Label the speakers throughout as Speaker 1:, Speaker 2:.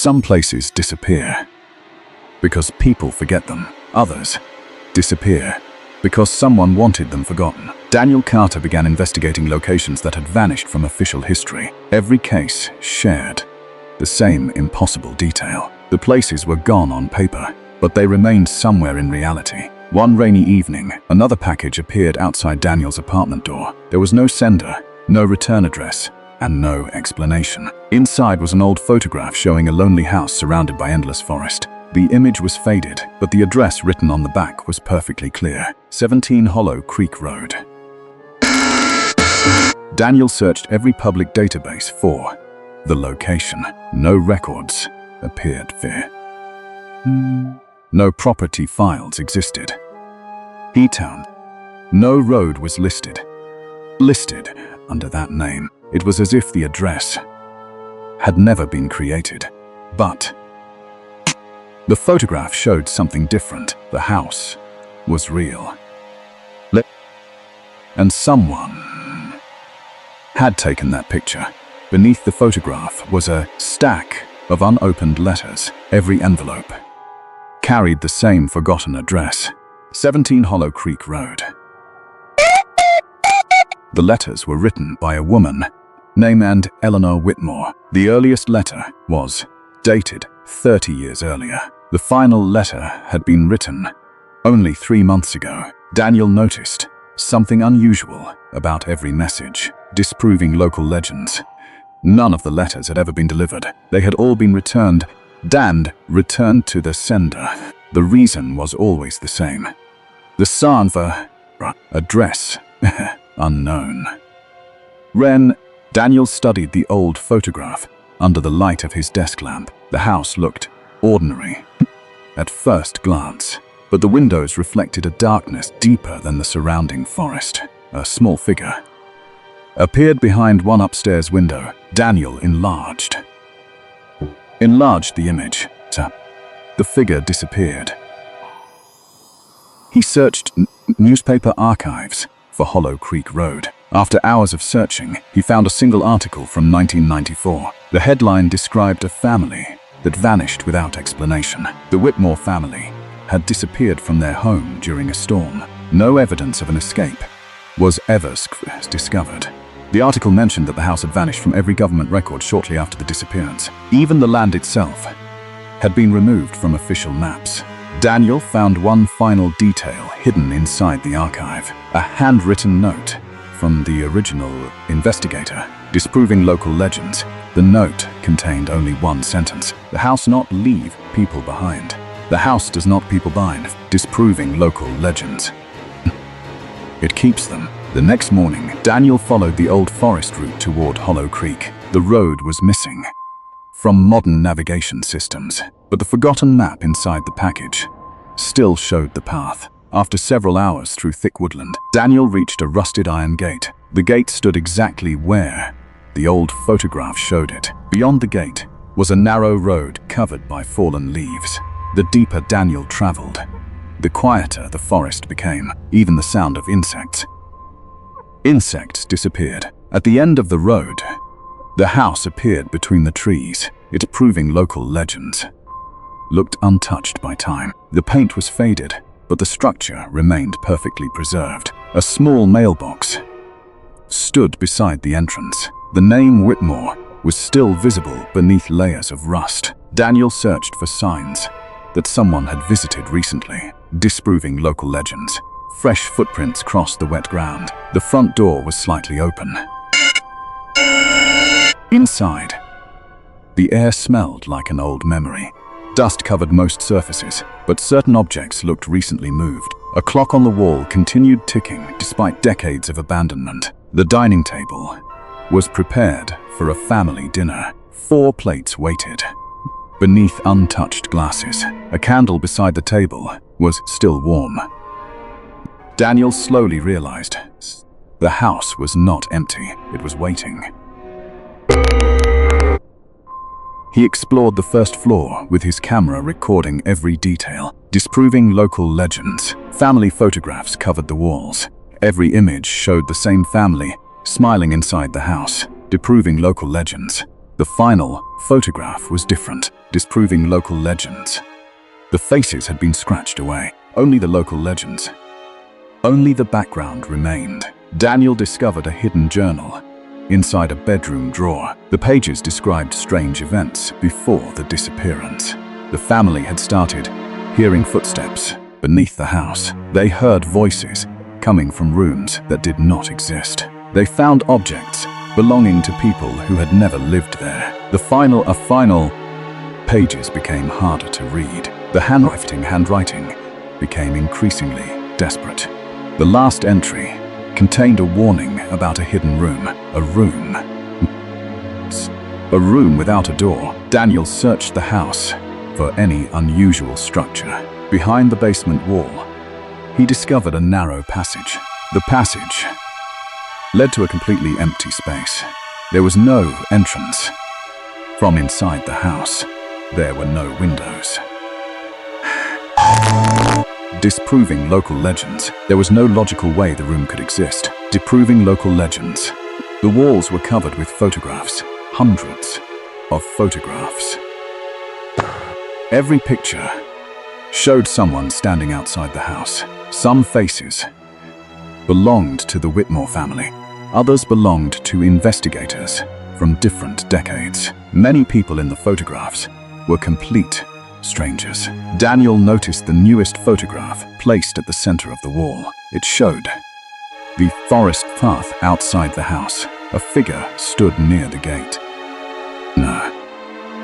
Speaker 1: Some places disappear because people forget them. Others disappear because someone wanted them forgotten. Daniel Carter began investigating locations that had vanished from official history. Every case shared the same impossible detail. The places were gone on paper, but they remained somewhere in reality. One rainy evening, another package appeared outside Daniel's apartment door. There was no sender, no return address, and no explanation. Inside was an old photograph showing a lonely house surrounded by endless forest. The image was faded, but the address written on the back was perfectly clear: 17 Hollow Creek Road. Daniel searched every public database for the location. No records appeared there. No property files existed. E-Town. No road was listed under that name. It was as if the address had never been created. But the photograph showed something different. The house was real. And someone had taken that picture. Beneath the photograph was a stack of unopened letters. Every envelope carried the same forgotten address: 17 Hollow Creek Road. The letters were written by a woman named Eleanor Whitmore. The earliest letter was dated 30 years earlier. The final letter had been written only 3 months ago. Daniel noticed something unusual about every message, disproving local legends. None of the letters had ever been delivered. They had all been returned to the sender. The reason was always the same: the Sanva address unknown. Daniel studied the old photograph under the light of his desk lamp. The house looked ordinary at first glance, but the windows reflected a darkness deeper than the surrounding forest. A small figure appeared behind one upstairs window. Daniel enlarged the image. The figure disappeared. He searched newspaper archives for Hollow Creek Road. After hours of searching, he found a single article from 1994. The headline described a family that vanished without explanation. The Whitmore family had disappeared from their home during a storm. No evidence of an escape was ever discovered. The article mentioned that the house had vanished from every government record shortly after the disappearance. Even the land itself had been removed from official maps. Daniel found one final detail hidden inside the archive: a handwritten note from the original investigator, disproving local legends. The note contained only one sentence: "The house not leave people behind. The house does not people bind," disproving local legends. It keeps them. The next morning, Daniel followed the old forest route toward Hollow Creek. The road was missing from modern navigation systems, but the forgotten map inside the package still showed the path. After several hours through thick woodland, Daniel reached a rusted iron gate. The gate stood exactly where the old photograph showed it. Beyond the gate was a narrow road covered by fallen leaves. The deeper Daniel traveled, the quieter the forest became. Even the sound of insects disappeared. At the end of the road, the house appeared between the trees. It, proving local legends, looked untouched by time. The paint was faded, but the structure remained perfectly preserved. A small mailbox stood beside the entrance. The name Whitmore was still visible beneath layers of rust. Daniel searched for signs that someone had visited recently, disproving local legends. Fresh footprints crossed the wet ground. The front door was slightly open. Inside, the air smelled like an old memory. Dust covered most surfaces, but certain objects looked recently moved. A clock on the wall continued ticking despite decades of abandonment. The dining table was prepared for a family dinner. 4 plates waited beneath untouched glasses. A candle beside the table was still warm. Daniel slowly realized the house was not empty. It was waiting. He explored the first floor with his camera, recording every detail, disproving local legends. Family photographs covered the walls. Every image showed the same family smiling inside the house, disproving local legends. The final photograph was different, disproving local legends. The faces had been scratched away, only the local legends. Only the background remained. Daniel discovered a hidden journal inside a bedroom drawer. The pages described strange events before the disappearance. The family had started hearing footsteps beneath the house. They heard voices coming from rooms that did not exist. They found objects belonging to people who had never lived there. The final pages became harder to read. The handwriting became increasingly desperate. The last entry contained a warning about a hidden room. A room without a door. Daniel searched the house for any unusual structure. Behind the basement wall, he discovered a narrow passage. The passage led to a completely empty space. There was no entrance. From inside the house, there were no windows. Disproving local legends. There was no logical way the room could exist. Disproving local legends. The walls were covered with photographs. Hundreds of photographs. Every picture showed someone standing outside the house. Some faces belonged to the Whitmore family. Others belonged to investigators from different decades. Many people in the photographs were complete strangers. Daniel noticed the newest photograph placed at the center of the wall. It showed the forest path outside the house. A figure stood near the gate. No,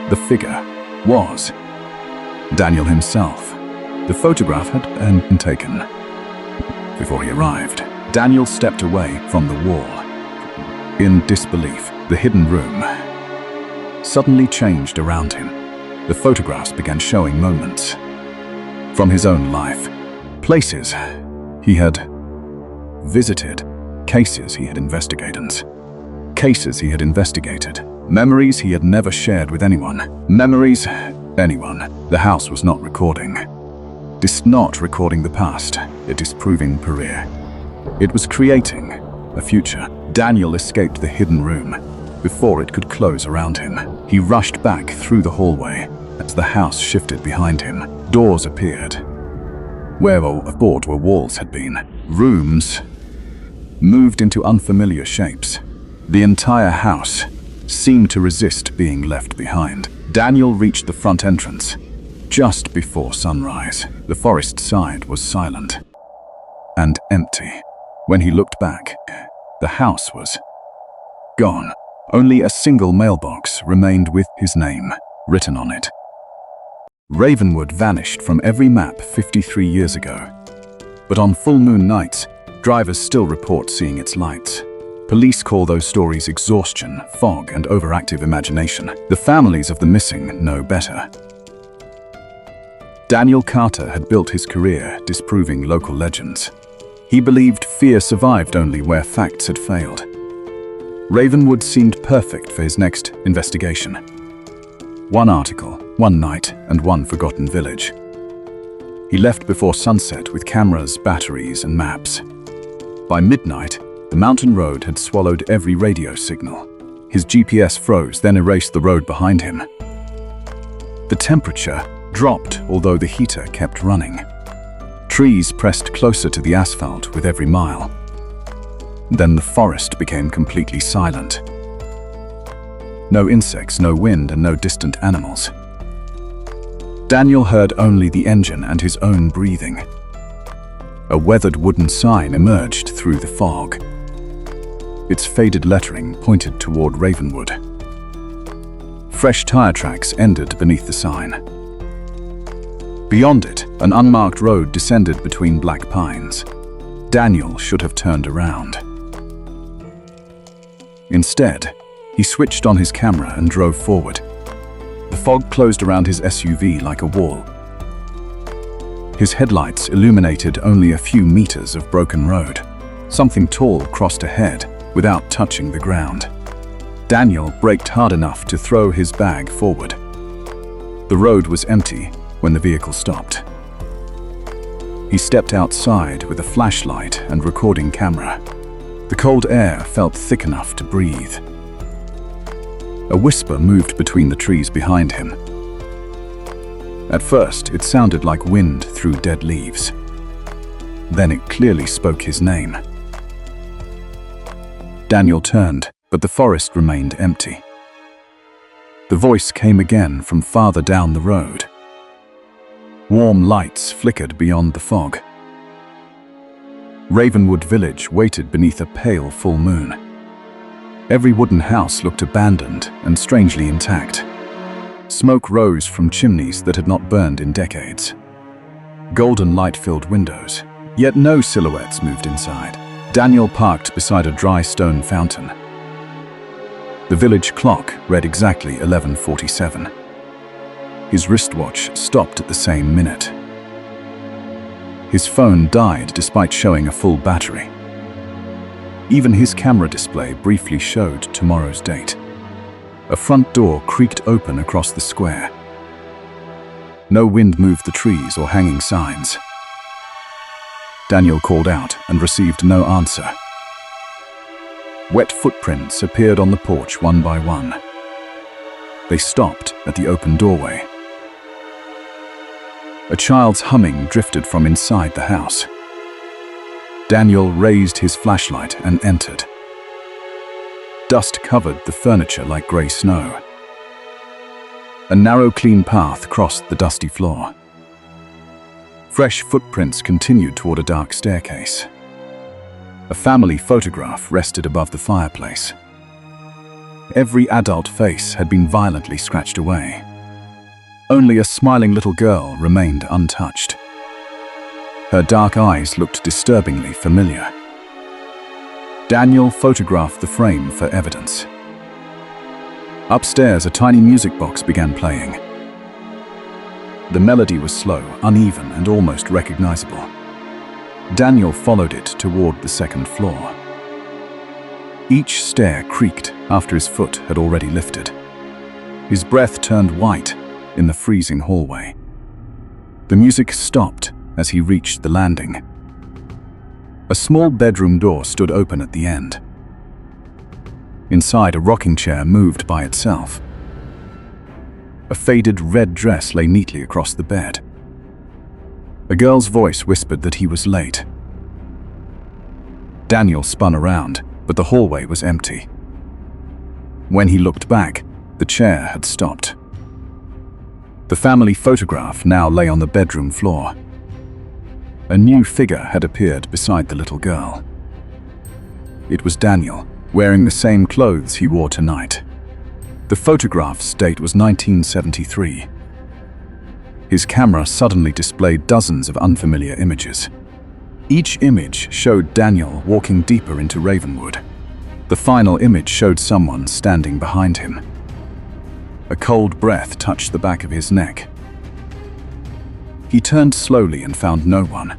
Speaker 1: the figure was Daniel himself. The photograph had been taken before he arrived. Daniel stepped away from the wall. In disbelief, the hidden room suddenly changed around him. The photographs began showing moments from his own life. Places he had visited, cases he had investigated, memories he had never shared with anyone. The house was not recording. Not recording the past, it disproving career. It was creating a future. Daniel escaped the hidden room before it could close around him. He rushed back through the hallway as the house shifted behind him. Doors appeared where walls had been. Rooms moved into unfamiliar shapes. The entire house seemed to resist being left behind. Daniel reached the front entrance just before sunrise. The forest side was silent and empty. When he looked back, the house was gone. Only a single mailbox remained with his name written on it. Ravenwood vanished from every map 53 years ago. But on full moon nights, drivers still report seeing its lights. Police call those stories exhaustion, fog, and overactive imagination. The families of the missing know better. Daniel Carter had built his career disproving local legends. He believed fear survived only where facts had failed. Ravenwood seemed perfect for his next investigation. One article, one night, and one forgotten village. He left before sunset with cameras, batteries, and maps. By midnight, the mountain road had swallowed every radio signal. His GPS froze, then erased the road behind him. The temperature dropped, although the heater kept running. Trees pressed closer to the asphalt with every mile. Then the forest became completely silent. No insects, no wind, and no distant animals. Daniel heard only the engine and his own breathing. A weathered wooden sign emerged through the fog. Its faded lettering pointed toward Ravenwood. Fresh tire tracks ended beneath the sign. Beyond it, an unmarked road descended between black pines. Daniel should have turned around. Instead, he switched on his camera and drove forward. The fog closed around his SUV like a wall. His headlights illuminated only a few meters of broken road. Something tall crossed ahead without touching the ground. Daniel braked hard enough to throw his bag forward. The road was empty when the vehicle stopped. He stepped outside with a flashlight and recording camera. The cold air felt thick enough to breathe. A whisper moved between the trees behind him. At first, it sounded like wind through dead leaves. Then it clearly spoke his name. Daniel turned, but the forest remained empty. The voice came again from farther down the road. Warm lights flickered beyond the fog. Ravenwood Village waited beneath a pale full moon. Every wooden house looked abandoned and strangely intact. Smoke rose from chimneys that had not burned in decades. Golden light-filled windows, yet no silhouettes moved inside. Daniel parked beside a dry stone fountain. The village clock read exactly 11:47. His wristwatch stopped at the same minute. His phone died despite showing a full battery. Even his camera display briefly showed tomorrow's date. A front door creaked open across the square. No wind moved the trees or hanging signs. Daniel called out and received no answer. Wet footprints appeared on the porch one by one. They stopped at the open doorway. A child's humming drifted from inside the house. Daniel raised his flashlight and entered. Dust covered the furniture like grey snow. A narrow, clean path crossed the dusty floor. Fresh footprints continued toward a dark staircase. A family photograph rested above the fireplace. Every adult face had been violently scratched away. Only a smiling little girl remained untouched. Her dark eyes looked disturbingly familiar. Daniel photographed the frame for evidence. Upstairs, a tiny music box began playing. The melody was slow, uneven, and almost recognizable. Daniel followed it toward the second floor. Each stair creaked after his foot had already lifted. His breath turned white in the freezing hallway. The music stopped as he reached the landing. A small bedroom door stood open at the end. Inside, a rocking chair moved by itself. A faded red dress lay neatly across the bed. A girl's voice whispered that he was late. Daniel spun around, but the hallway was empty. When he looked back, the chair had stopped. The family photograph now lay on the bedroom floor. A new figure had appeared beside the little girl. It was Daniel, wearing the same clothes he wore tonight. The photograph's date was 1973. His camera suddenly displayed dozens of unfamiliar images. Each image showed Daniel walking deeper into Ravenwood. The final image showed someone standing behind him. A cold breath touched the back of his neck. He turned slowly and found no one.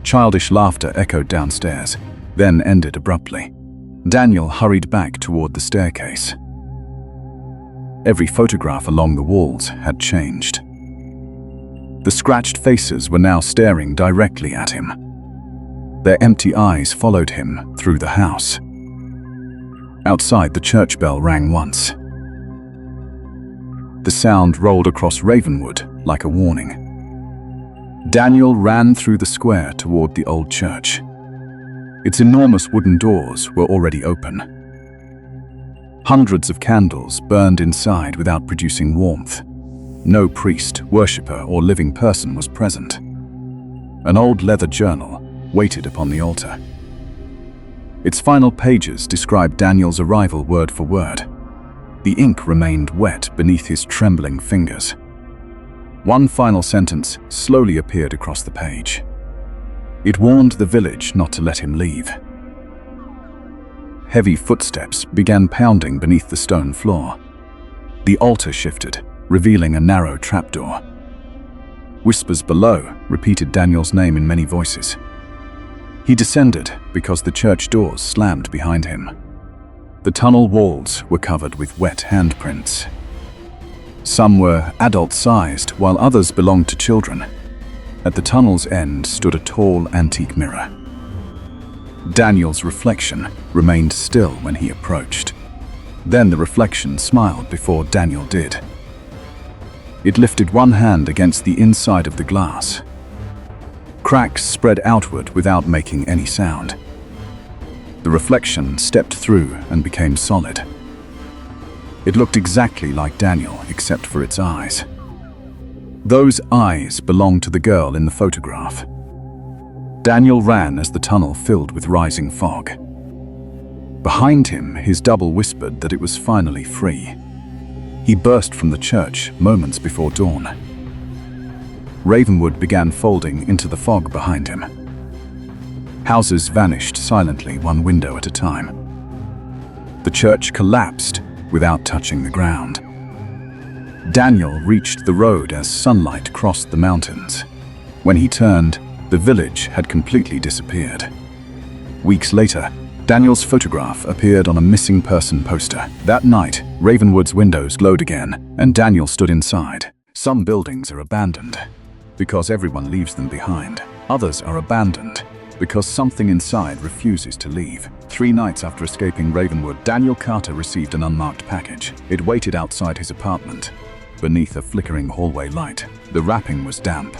Speaker 1: Childish laughter echoed downstairs, then ended abruptly. Daniel hurried back toward the staircase. Every photograph along the walls had changed. The scratched faces were now staring directly at him. Their empty eyes followed him through the house. Outside, the church bell rang once. The sound rolled across Ravenwood like a warning. Daniel ran through the square toward the old church. Its enormous wooden doors were already open. Hundreds of candles burned inside without producing warmth. No priest, worshipper, or living person was present. An old leather journal waited upon the altar. Its final pages described Daniel's arrival word for word. The ink remained wet beneath his trembling fingers. One final sentence slowly appeared across the page. It warned the village not to let him leave. Heavy footsteps began pounding beneath the stone floor. The altar shifted, revealing a narrow trapdoor. Whispers below repeated Daniel's name in many voices. He descended because the church doors slammed behind him. The tunnel walls were covered with wet handprints. Some were adult-sized, while others belonged to children. At the tunnel's end stood a tall antique mirror. Daniel's reflection remained still when he approached. Then the reflection smiled before Daniel did. It lifted one hand against the inside of the glass. Cracks spread outward without making any sound. The reflection stepped through and became solid. It looked exactly like Daniel, except for its eyes. Those eyes belonged to the girl in the photograph. Daniel ran as the tunnel filled with rising fog. Behind him, his double whispered that it was finally free. He burst from the church moments before dawn. Ravenwood began folding into the fog behind him. Houses vanished silently, one window at a time. The church collapsed without touching the ground. Daniel reached the road as sunlight crossed the mountains. When he turned, the village had completely disappeared. Weeks later, Daniel's photograph appeared on a missing person poster. That night, Ravenwood's windows glowed again, and Daniel stood inside. Some buildings are abandoned because everyone leaves them behind. Others are abandoned because something inside refuses to leave. 3 nights after escaping Ravenwood, Daniel Carter received an unmarked package. It waited outside his apartment, beneath a flickering hallway light. The wrapping was damp.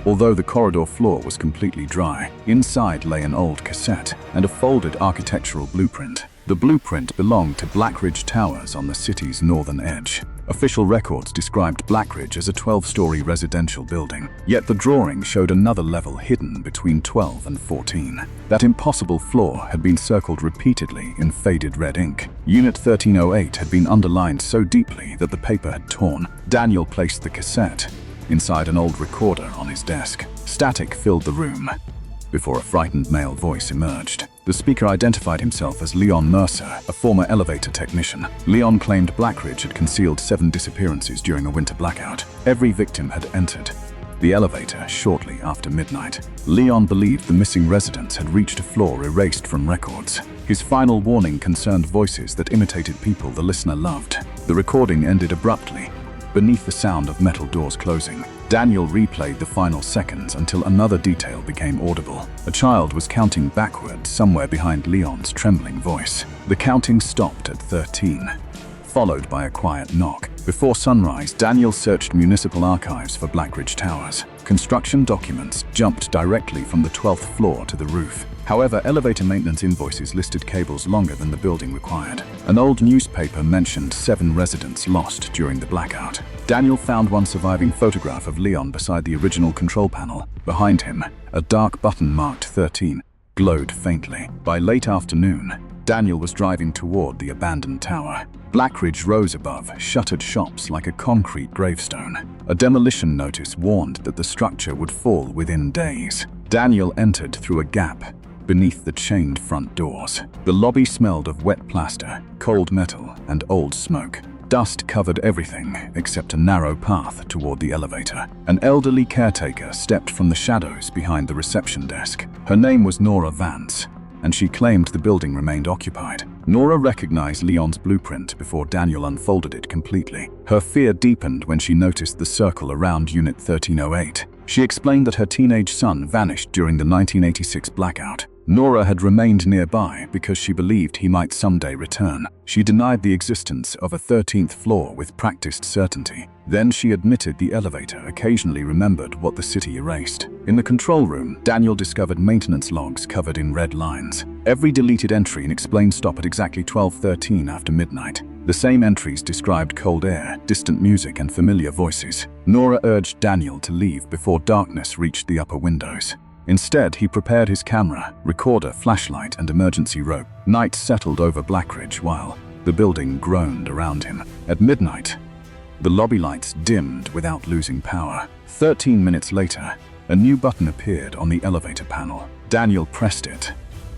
Speaker 1: Although the corridor floor was completely dry, inside lay an old cassette and a folded architectural blueprint. The blueprint belonged to Blackridge Towers on the city's northern edge. Official records described Blackridge as a 12-story residential building, yet the drawing showed another level hidden between 12 and 14. That impossible floor had been circled repeatedly in faded red ink. Unit 1308 had been underlined so deeply that the paper had torn. Daniel placed the cassette inside an old recorder on his desk. Static filled the room before a frightened male voice emerged. The speaker identified himself as Leon Mercer, a former elevator technician. Leon claimed Blackridge had concealed 7 disappearances during a winter blackout. Every victim had entered the elevator shortly after midnight. Leon believed the missing residents had reached a floor erased from records. His final warning concerned voices that imitated people the listener loved. The recording ended abruptly, beneath the sound of metal doors closing. Daniel replayed the final seconds until another detail became audible. A child was counting backwards somewhere behind Leon's trembling voice. The counting stopped at 13, followed by a quiet knock. Before sunrise, Daniel searched municipal archives for Blackridge Towers. Construction documents jumped directly from the 12th floor to the roof. However, elevator maintenance invoices listed cables longer than the building required. An old newspaper mentioned 7 residents lost during the blackout. Daniel found one surviving photograph of Leon beside the original control panel. Behind him, a dark button marked 13 glowed faintly. By late afternoon, Daniel was driving toward the abandoned tower. Blackridge rose above shuttered shops like a concrete gravestone. A demolition notice warned that the structure would fall within days. Daniel entered through a gap beneath the chained front doors. The lobby smelled of wet plaster, cold metal, and old smoke. Dust covered everything except a narrow path toward the elevator. An elderly caretaker stepped from the shadows behind the reception desk. Her name was Nora Vance, and she claimed the building remained occupied. Nora recognized Leon's blueprint before Daniel unfolded it completely. Her fear deepened when she noticed the circle around Unit 1308. She explained that her teenage son vanished during the 1986 blackout. Nora had remained nearby because she believed he might someday return. She denied the existence of a 13th floor with practiced certainty. Then she admitted the elevator occasionally remembered what the city erased. In the control room, Daniel discovered maintenance logs covered in red lines. Every deleted entry explained stop at exactly 12:13 after midnight. The same entries described cold air, distant music, and familiar voices. Nora urged Daniel to leave before darkness reached the upper windows. Instead, he prepared his camera, recorder, flashlight, and emergency rope. Night settled over Blackridge while the building groaned around him. At midnight, the lobby lights dimmed without losing power. 13 minutes later, a new button appeared on the elevator panel. Daniel pressed it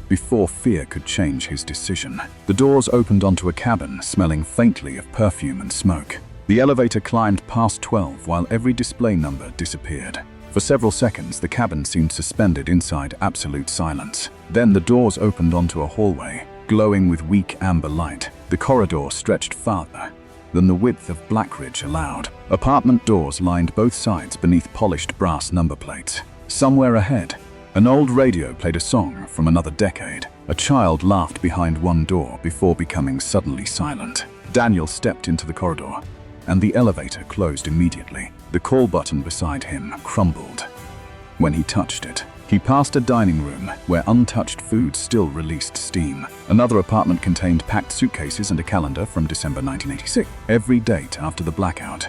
Speaker 1: before fear could change his decision. The doors opened onto a cabin smelling faintly of perfume and smoke. The elevator climbed past 12 while every display number disappeared. For several seconds, the cabin seemed suspended inside absolute silence. Then the doors opened onto a hallway, glowing with weak amber light. The corridor stretched farther than the width of Blackridge allowed. Apartment doors lined both sides beneath polished brass number plates. Somewhere ahead, an old radio played a song from another decade. A child laughed behind one door before becoming suddenly silent. Daniel stepped into the corridor, and the elevator closed immediately. The call button beside him crumbled. When he touched it, he passed a dining room where untouched food still released steam. Another apartment contained packed suitcases and a calendar from December 1986. Every date after the blackout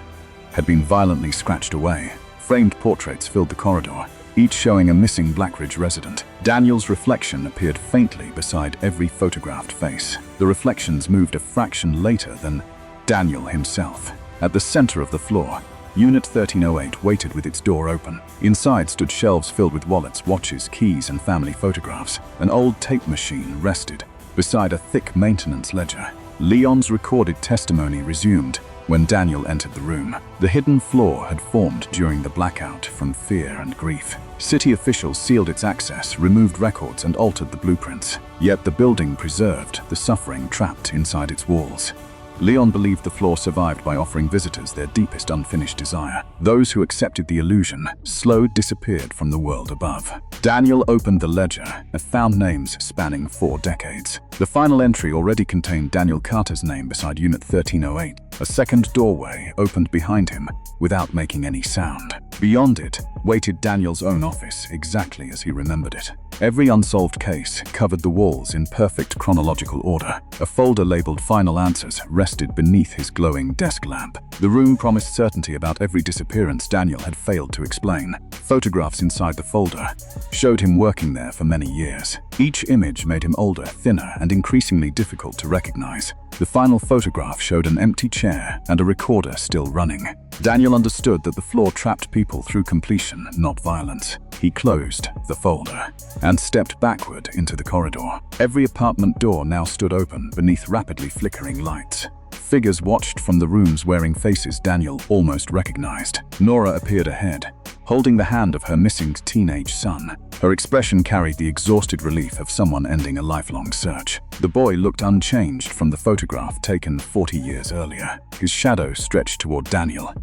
Speaker 1: had been violently scratched away. Framed portraits filled the corridor, each showing a missing Blackridge resident. Daniel's reflection appeared faintly beside every photographed face. The reflections moved a fraction later than Daniel himself. At the center of the floor, Unit 1308 waited with its door open. Inside stood shelves filled with wallets, watches, keys, and family photographs. An old tape machine rested beside a thick maintenance ledger. Leon's recorded testimony resumed when Daniel entered the room. The hidden floor had formed during the blackout from fear and grief. City officials sealed its access, removed records, and altered the blueprints. Yet the building preserved the suffering trapped inside its walls. Leon believed the floor survived by offering visitors their deepest unfinished desire. Those who accepted the illusion slowly disappeared from the world above. Daniel opened the ledger and found names spanning 4 decades. The final entry already contained Daniel Carter's name beside Unit 1308. A second doorway opened behind him without making any sound. Beyond it waited Daniel's own office, exactly as he remembered it. Every unsolved case covered the walls in perfect chronological order. A folder labeled Final Answers rested beneath his glowing desk lamp. The room promised certainty about every disappearance Daniel had failed to explain. Photographs inside the folder showed him working there for many years. Each image made him older, thinner, and increasingly difficult to recognize. The final photograph showed an empty chair and a recorder still running. Daniel understood that the floor trapped people through completion, not violence. He closed the folder and stepped backward into the corridor. Every apartment door now stood open beneath rapidly flickering lights. Figures watched from the rooms wearing faces Daniel almost recognized. Nora appeared ahead, holding the hand of her missing teenage son. Her expression carried the exhausted relief of someone ending a lifelong search. The boy looked unchanged from the photograph taken 40 years earlier. His shadow stretched toward Daniel,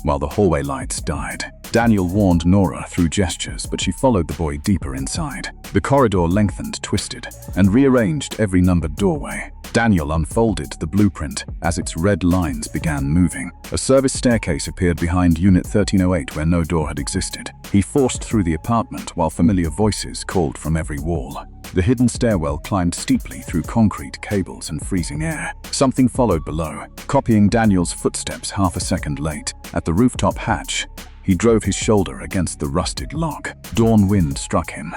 Speaker 1: while the hallway lights died. Daniel warned Nora through gestures, but she followed the boy deeper inside. The corridor lengthened, twisted, and rearranged every numbered doorway. Daniel unfolded the blueprint as its red lines began moving. A service staircase appeared behind Unit 1308 where no door had existed. He forced through the apartment while familiar voices called from every wall. The hidden stairwell climbed steeply through concrete, cables, and freezing air. Something followed below, copying Daniel's footsteps half a second late. At the rooftop hatch, he drove his shoulder against the rusted lock. Dawn wind struck him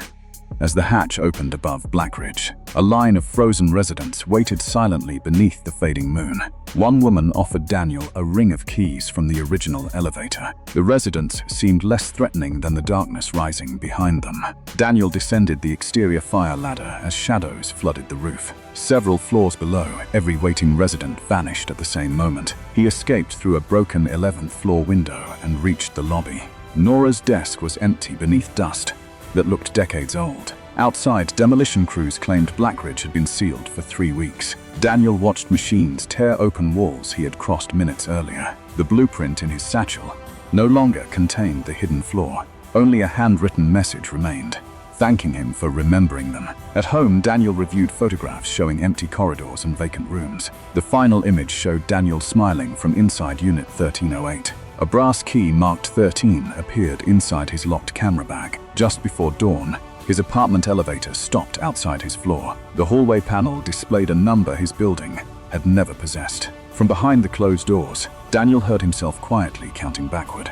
Speaker 1: as the hatch opened above Blackridge. A line of frozen residents waited silently beneath the fading moon. One woman offered Daniel a ring of keys from the original elevator. The residents seemed less threatening than the darkness rising behind them. Daniel descended the exterior fire ladder as shadows flooded the roof. Several floors below, every waiting resident vanished at the same moment. He escaped through a broken 11th floor window and reached the lobby. Nora's desk was empty beneath dust that looked decades old. Outside, demolition crews claimed Blackridge had been sealed for 3 weeks. Daniel watched machines tear open walls he had crossed minutes earlier. The blueprint in his satchel no longer contained the hidden floor. Only a handwritten message remained, thanking him for remembering them. At home, Daniel reviewed photographs showing empty corridors and vacant rooms. The final image showed Daniel smiling from inside Unit 1308. A brass key marked 13 appeared inside his locked camera bag. Just before dawn, his apartment elevator stopped outside his floor. The hallway panel displayed a number his building had never possessed. From behind the closed doors, Daniel heard himself quietly counting backward.